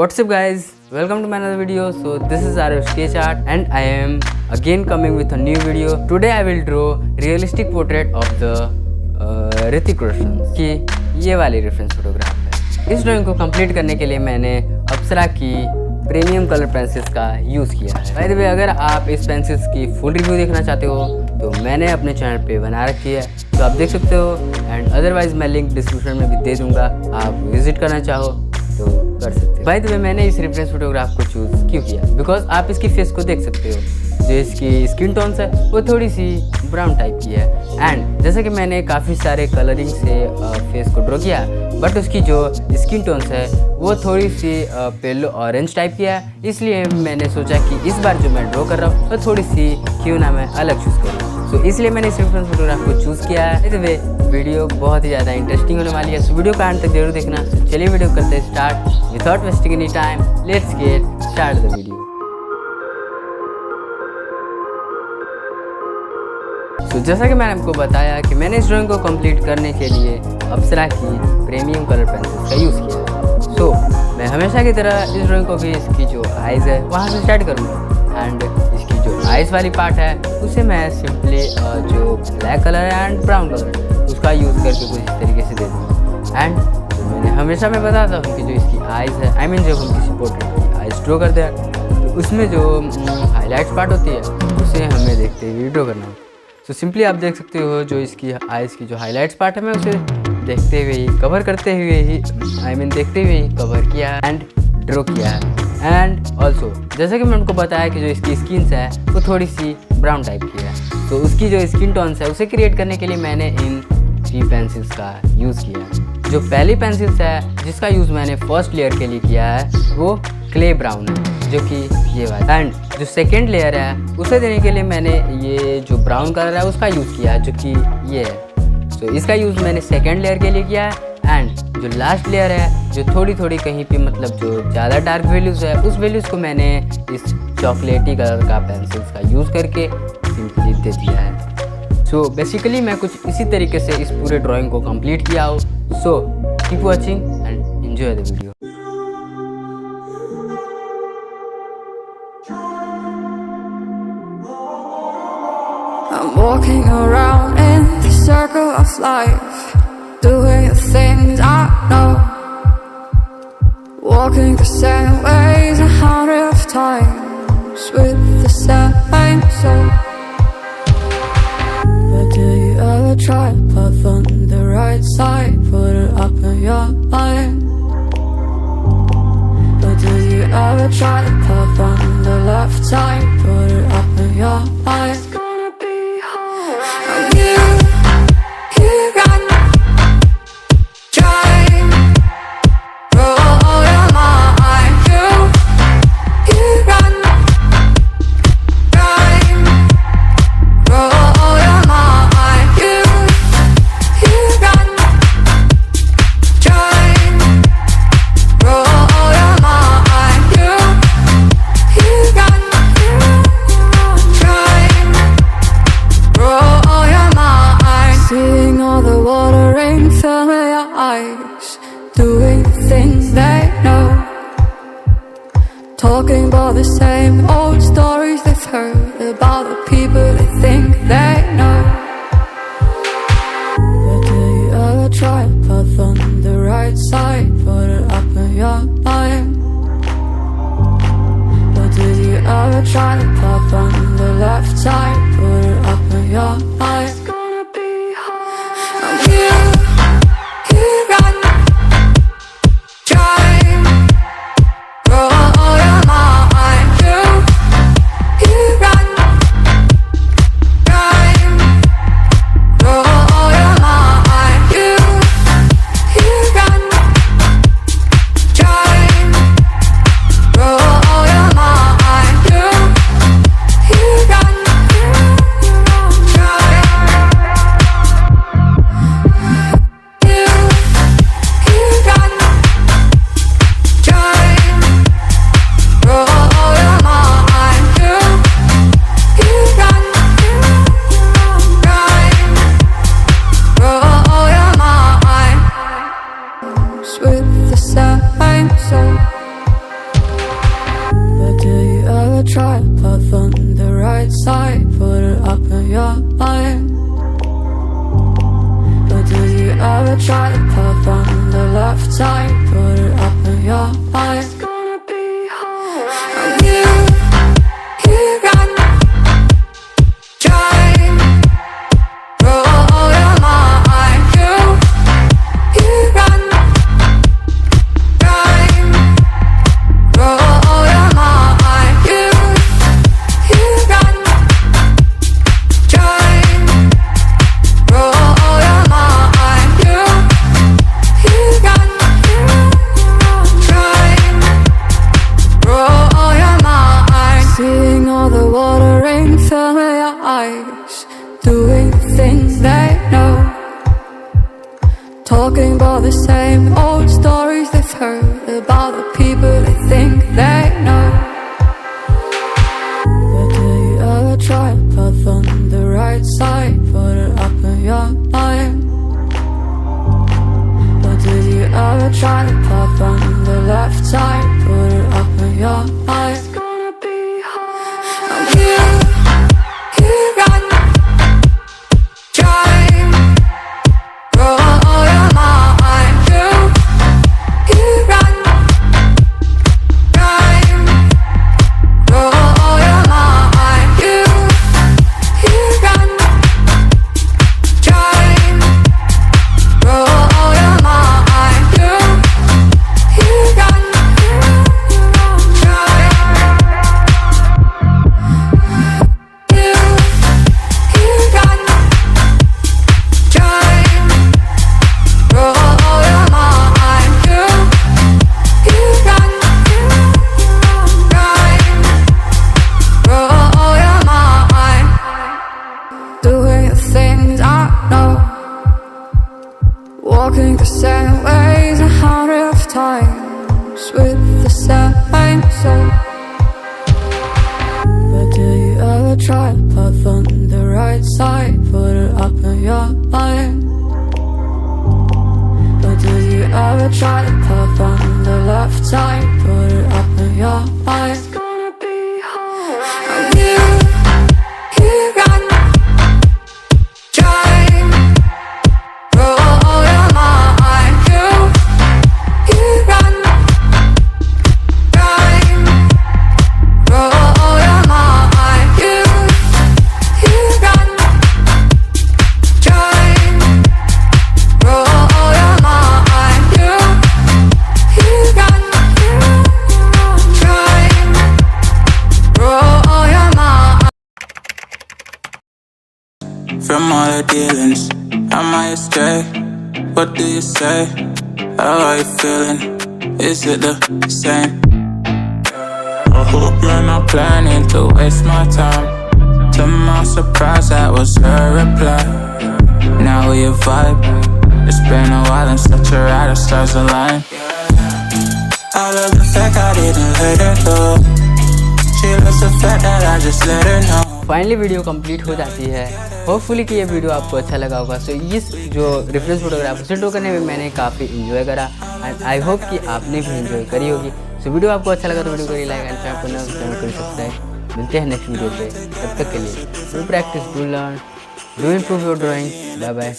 what's up guys, welcome to my another video. So this is our sketch art and I am again coming with a new video. Today I will draw realistic portrait of the Hrithik Roshan की ये वाली reference photograph है। इस drawing को complete करने के लिए मैंने अप्सरा की प्रीमियम कलर पेंसिल्स का यूज़ किया है। बाय द वे, अगर आप इस पेंसिल्स की फुल रिव्यू देखना चाहते हो तो मैंने अपने चैनल पे बना रखी है, तो आप देख सकते हो। एंड अदरवाइज मैं लिंक डिस्क्रिप्शन में भी दे दूंगा, आप विजिट करना चाहो तो कर सकते हो। बाय द वे, मैंने इस रेफरेंस फोटोग्राफ को चूज़ क्यों किया, बिकॉज आप इसकी फेस को देख सकते हो। जो इसकी स्किन टोन्स है वो थोड़ी सी ब्राउन टाइप की है। एंड जैसे कि मैंने काफ़ी सारे कलरिंग से फेस को ड्रॉ किया, बट उसकी जो स्किन टोन्स है वो थोड़ी सी पेलो ऑरेंज टाइप की है। इसलिए मैंने सोचा कि इस बार जो मैं ड्रॉ कर रहा हूँ तो थोड़ी सी क्यों ना मैं अलग चूज़ करूँ। तो इसलिए मैंने इस रेफरेंस फोटोग्राफ को चूज़ किया है। बाय द वे, वीडियो बहुत ही ज़्यादा इंटरेस्टिंग होने वाली है, सो वीडियो का अंत तक जरूर देखना। तो चलिए वीडियो करते हैं start without wasting any time. Let's get start the video. तो जैसा कि मैंने आपको बताया कि मैंने इस ड्राइंग को कंप्लीट करने के लिए अप्सरा की प्रीमियम कलर पेंसिल्स का यूज़ किया है। सो मैं हमेशा की तरह इस ड्राइंग को भी इसकी जो आइज़ है वहाँ से स्टार्ट करूँगा। एंड इसकी जो आइज़ वाली पार्ट है उसे मैं सिंपली जो ब्लैक कलर है एंड ब्राउन कलर है उसका यूज़ करके कुछ इस तरीके से दे दूँगा। एंड तो मैंने हमेशा मैं बताता हूँ कि जो इसकी आइज़ है, आई मीन जब हम किसी पोर्ट्रेट की आइज़ ड्रॉ करते हैं तो उसमें जो हाईलाइट्स पार्ट होती है उसे हमें देखते हुए ड्रॉ करना होता है। तो सिंपली आप देख सकते हो जो इसकी आइज़ की जो हाईलाइट्स पार्ट है मैं उसे देखते हुए ही कवर करते हुए ही देखते हुए ही कवर किया है एंड ड्रॉ किया है। एंड ऑल्सो जैसा कि मैंने उनको बताया कि जो इसकी स्किन्स है वो थोड़ी सी ब्राउन टाइप की है, तो उसकी जो स्किन टोन्स है उसे क्रिएट करने के लिए मैंने इन 3 पेंसिल्स का यूज़ किया है। जो पहली पेंसिल्स है जिसका यूज़ मैंने फर्स्ट लेयर के लिए किया है वो क्ले ब्राउन है, जो कि ये वाला। एंड जो सेकेंड लेयर है उसे देने के लिए मैंने ये जो ब्राउन कलर है उसका यूज़ किया है, जो कि ये है। सो इसका यूज़ मैंने सेकेंड लेयर के लिए किया है। एंड जो लास्ट लेयर है जो थोड़ी कहीं पे मतलब जो ज़्यादा डार्क वैल्यूज़ है उस वैल्यूज़ को मैंने इस चॉकलेटी कलर का पेंसिल्स का यूज़ करके सिंपली दे दिया है। सो बेसिकली मैं कुछ इसी तरीके से इस पूरे ड्राइंग को कंप्लीट किया हो। So keep watching and enjoy the video. I'm walking around in the circle of life, doing the things I know, walking the same ways 100 times with the same soul. But do you ever try to puff on the right side, put it up in your mind? But do you ever try to puff on the left side, put it up in your mind? Doing things they know, talking about the same old stories they've heard about the people they think they know. But do you ever try to puff on the right side, put it up in your mind? But do you ever try to puff on the left side, put it up in your mind? It's gonna be hard. I'm here. life. It's gonna be alright. I'm here and trying. Roll your mind. You run. Trying. Roll your mind. You run. Trying. Roll your mind. You run. Trying. Roll your mind. Seeing all the watering fill your eyes. Doing things they know. Talking about the same old stories they've heard. About the people they think they know. But do you ever try to put on the right side? Put it up in your mind. But did you ever try to pop on the left side? Put it up in your mind. It's gonna be hard. I'm here and trying. Roll your mind. You run. Trying. Roll your mind. You run. Trying. Roll your mind. You run. Doing the things I know. Walking the same ways 100 times with the same soul. But do you ever try to put on the right side? Put it up in your mind. But do you ever try to put on the left side? Put it up in your mind. It's gonna be alright. I'm here and trying. Roll your mind. You run. Trying. Roll your mind. You run. Trying. Roll your mind. You run. Trying. Roll your mind. From all the dealings, am I astray? What do you say? How are you feeling? Is it the same? I hope you're not planning to waste my time. To my surprise, that was her reply. Now we vibe. It's been a while and such a ride, the stars align. I love the fact I didn't let her go. She loves the fact that I just let her know. Finally video complete हो जाती है। Hopefully कि ये video आपको अच्छा लगा होगा। सो इस जो रेफरेंस फोटोग्राफ उसे ड्रॉ करने में मैंने काफ़ी इन्जॉय करा एंड आई होप कि आपने भी इन्जॉय करी होगी। सो वीडियो आपको अच्छा लगा तो वीडियो को लाइक एंड चैनल को कमेंट कर सकता है। मिलते हैं नेक्स्ट वीडियो पे, तब तक के लिए do practice, do learn, do improve your drawing. Bye bye.